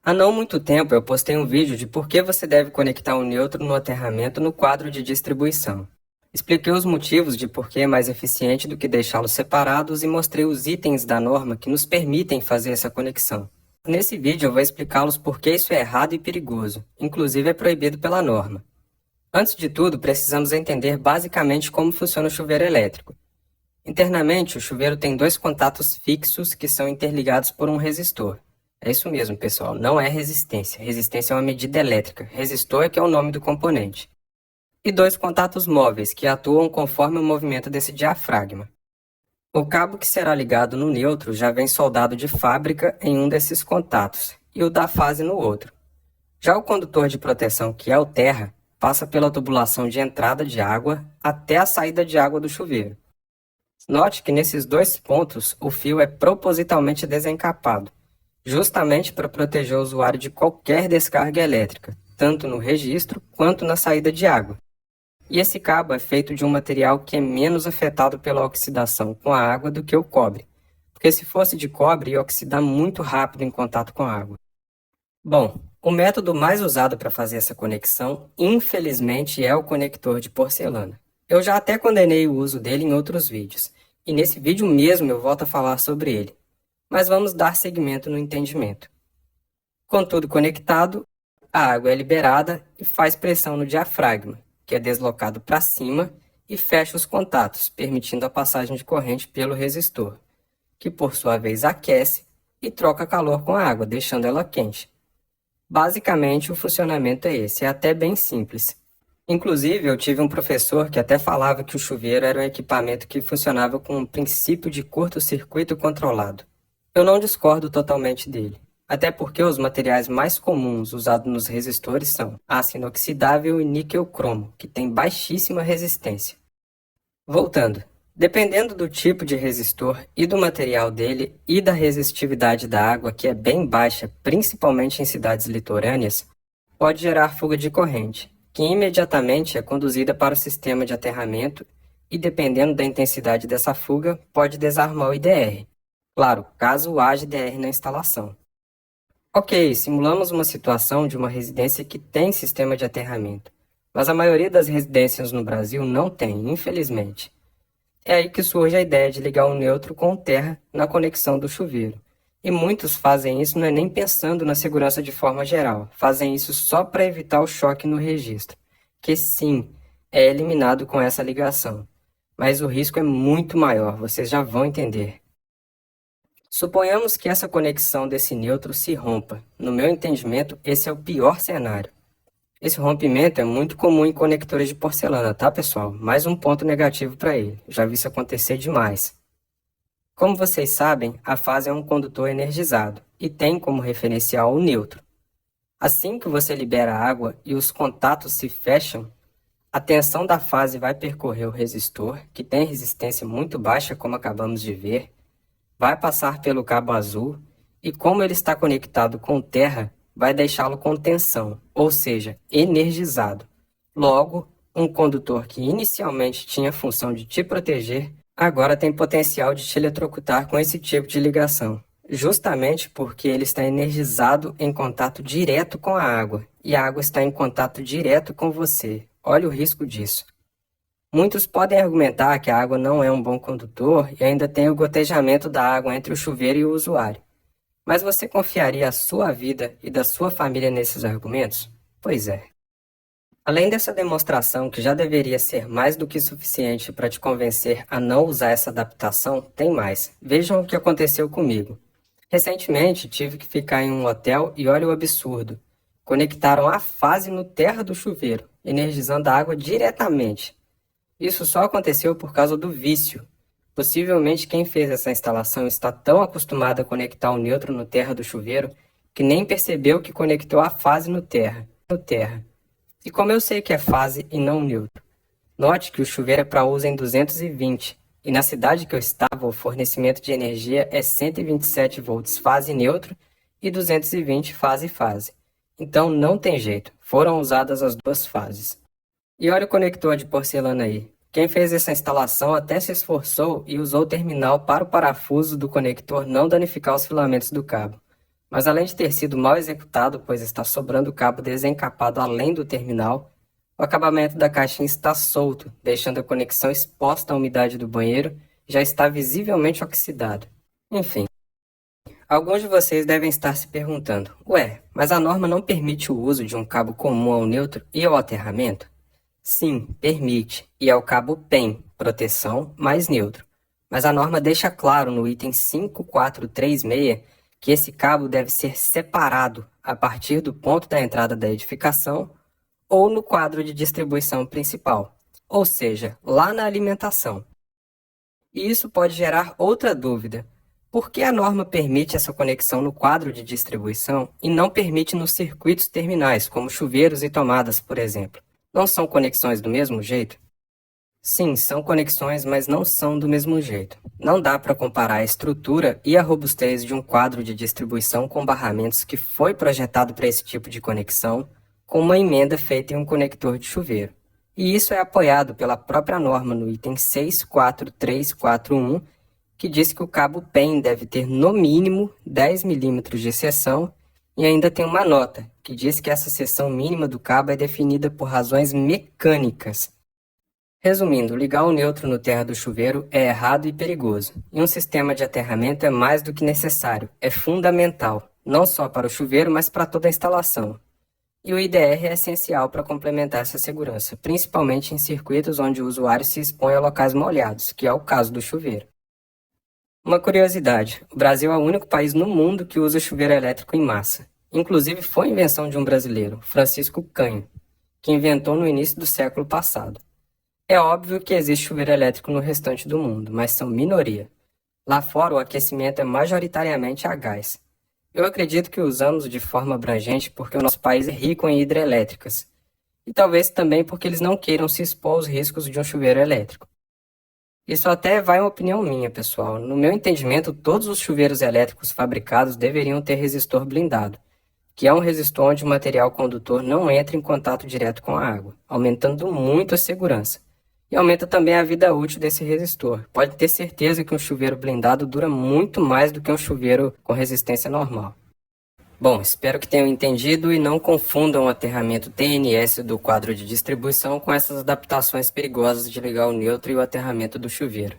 Há não muito tempo eu postei um vídeo de por que você deve conectar um nêutron no aterramento no quadro de distribuição. Expliquei os motivos de por que é mais eficiente do que deixá-los separados e mostrei os itens da norma que nos permitem fazer essa conexão. Nesse vídeo eu vou explicá-los por que isso é errado e perigoso, inclusive é proibido pela norma. Antes de tudo, precisamos entender basicamente como funciona o chuveiro elétrico. Internamente, o chuveiro tem dois contatos fixos que são interligados por um resistor. É isso mesmo, pessoal, não é resistência. Resistência é uma medida elétrica. Resistor é que é o nome do componente. E dois contatos móveis que atuam conforme o movimento desse diafragma. O cabo que será ligado no nêutron já vem soldado de fábrica em um desses contatos e o da fase no outro. Já o condutor de proteção, que é o terra, passa pela tubulação de entrada de água até a saída de água do chuveiro. Note que nesses dois pontos o fio é propositalmente desencapado, justamente para proteger o usuário de qualquer descarga elétrica, tanto no registro quanto na saída de água. E esse cabo é feito de um material que é menos afetado pela oxidação com a água do que o cobre, porque se fosse de cobre ia oxidar muito rápido em contato com a água. Bom, o método mais usado para fazer essa conexão, infelizmente, é o conector de porcelana. Eu já até condenei o uso dele em outros vídeos, e nesse vídeo mesmo eu volto a falar sobre ele. Mas vamos dar seguimento no entendimento. Com tudo conectado, a água é liberada e faz pressão no diafragma, que é deslocado para cima e fecha os contatos, permitindo a passagem de corrente pelo resistor, que por sua vez aquece e troca calor com a água, deixando ela quente. Basicamente, o funcionamento é esse, é até bem simples. Inclusive, eu tive um professor que até falava que o chuveiro era um equipamento que funcionava com um princípio de curto-circuito controlado. Eu não discordo totalmente dele, até porque os materiais mais comuns usados nos resistores são aço inoxidável e níquel-cromo, que tem baixíssima resistência. Voltando, dependendo do tipo de resistor e do material dele e da resistividade da água, que é bem baixa, principalmente em cidades litorâneas, pode gerar fuga de corrente, que imediatamente é conduzida para o sistema de aterramento e, dependendo da intensidade dessa fuga, pode desarmar o IDR. Claro, caso haja IDR na instalação. Ok, simulamos uma situação de uma residência que tem sistema de aterramento, mas a maioria das residências no Brasil não tem, infelizmente. É aí que surge a ideia de ligar o nêutron com o terra na conexão do chuveiro. E muitos fazem isso não é nem pensando na segurança de forma geral, fazem isso só para evitar o choque no registro, que sim, é eliminado com essa ligação. Mas o risco é muito maior, vocês já vão entender. Suponhamos que essa conexão desse nêutron se rompa. No meu entendimento, esse é o pior cenário. Esse rompimento é muito comum em conectores de porcelana, tá, pessoal? Mais um ponto negativo para ele. Já vi isso acontecer demais. Como vocês sabem, a fase é um condutor energizado e tem como referencial o nêutron. Assim que você libera a água e os contatos se fecham, a tensão da fase vai percorrer o resistor, que tem resistência muito baixa, como acabamos de ver, vai passar pelo cabo azul e, como ele está conectado com terra, vai deixá-lo com tensão, ou seja, energizado. Logo, um condutor que inicialmente tinha a função de te proteger, agora tem potencial de te eletrocutar com esse tipo de ligação, justamente porque ele está energizado em contato direto com a água, e a água está em contato direto com você. Olha o risco disso. Muitos podem argumentar que a água não é um bom condutor e ainda tem o gotejamento da água entre o chuveiro e o usuário. Mas você confiaria a sua vida e da sua família nesses argumentos? Pois é. Além dessa demonstração, que já deveria ser mais do que suficiente para te convencer a não usar essa adaptação, tem mais. Vejam o que aconteceu comigo. Recentemente, tive que ficar em um hotel e olha o absurdo. Conectaram a fase no terra do chuveiro, energizando a água diretamente. Isso só aconteceu por causa do vício. Possivelmente quem fez essa instalação está tão acostumado a conectar o nêutron no terra do chuveiro que nem percebeu que conectou a fase no terra. E como eu sei que é fase e não nêutron? Note que o chuveiro é para uso em 220 e na cidade que eu estava o fornecimento de energia é 127 volts fase neutro e 220 fase-fase. Então não tem jeito, foram usadas as duas fases. E olha o conector de porcelana aí. Quem fez essa instalação até se esforçou e usou o terminal para o parafuso do conector não danificar os filamentos do cabo. Mas além de ter sido mal executado, pois está sobrando cabo desencapado além do terminal, o acabamento da caixinha está solto, deixando a conexão exposta à umidade do banheiro e já está visivelmente oxidado. Enfim, alguns de vocês devem estar se perguntando, ué, mas a norma não permite o uso de um cabo comum ao neutro e ao aterramento? Sim, permite, e é o cabo PEN, proteção mais neutro. Mas a norma deixa claro no item 5436 que esse cabo deve ser separado a partir do ponto da entrada da edificação ou no quadro de distribuição principal, ou seja, lá na alimentação. E isso pode gerar outra dúvida. Por que a norma permite essa conexão no quadro de distribuição e não permite nos circuitos terminais, como chuveiros e tomadas, por exemplo? Não são conexões do mesmo jeito? Sim, são conexões, mas não são do mesmo jeito. Não dá para comparar a estrutura e a robustez de um quadro de distribuição com barramentos que foi projetado para esse tipo de conexão, com uma emenda feita em um conector de chuveiro. E isso é apoiado pela própria norma no item 64341, que diz que o cabo PEN deve ter no mínimo 10 milímetros de seção, e ainda tem uma nota, que diz que essa seção mínima do cabo é definida por razões mecânicas. Resumindo, ligar o neutro no terra do chuveiro é errado e perigoso, e um sistema de aterramento é mais do que necessário, é fundamental, não só para o chuveiro, mas para toda a instalação. E o IDR é essencial para complementar essa segurança, principalmente em circuitos onde o usuário se expõe a locais molhados, que é o caso do chuveiro. Uma curiosidade, o Brasil é o único país no mundo que usa chuveiro elétrico em massa. Inclusive foi invenção de um brasileiro, Francisco Canho, que inventou no início do século passado. É óbvio que existe chuveiro elétrico no restante do mundo, mas são minoria. Lá fora o aquecimento é majoritariamente a gás. Eu acredito que usamos de forma abrangente porque o nosso país é rico em hidrelétricas. E talvez também porque eles não queiram se expor aos riscos de um chuveiro elétrico. Isso até vai uma opinião minha, pessoal. No meu entendimento, todos os chuveiros elétricos fabricados deveriam ter resistor blindado, que é um resistor onde o material condutor não entra em contato direto com a água, aumentando muito a segurança. E aumenta também a vida útil desse resistor. Pode ter certeza que um chuveiro blindado dura muito mais do que um chuveiro com resistência normal. Bom, espero que tenham entendido e não confundam o aterramento TNS do quadro de distribuição com essas adaptações perigosas de ligar o neutro e o aterramento do chuveiro.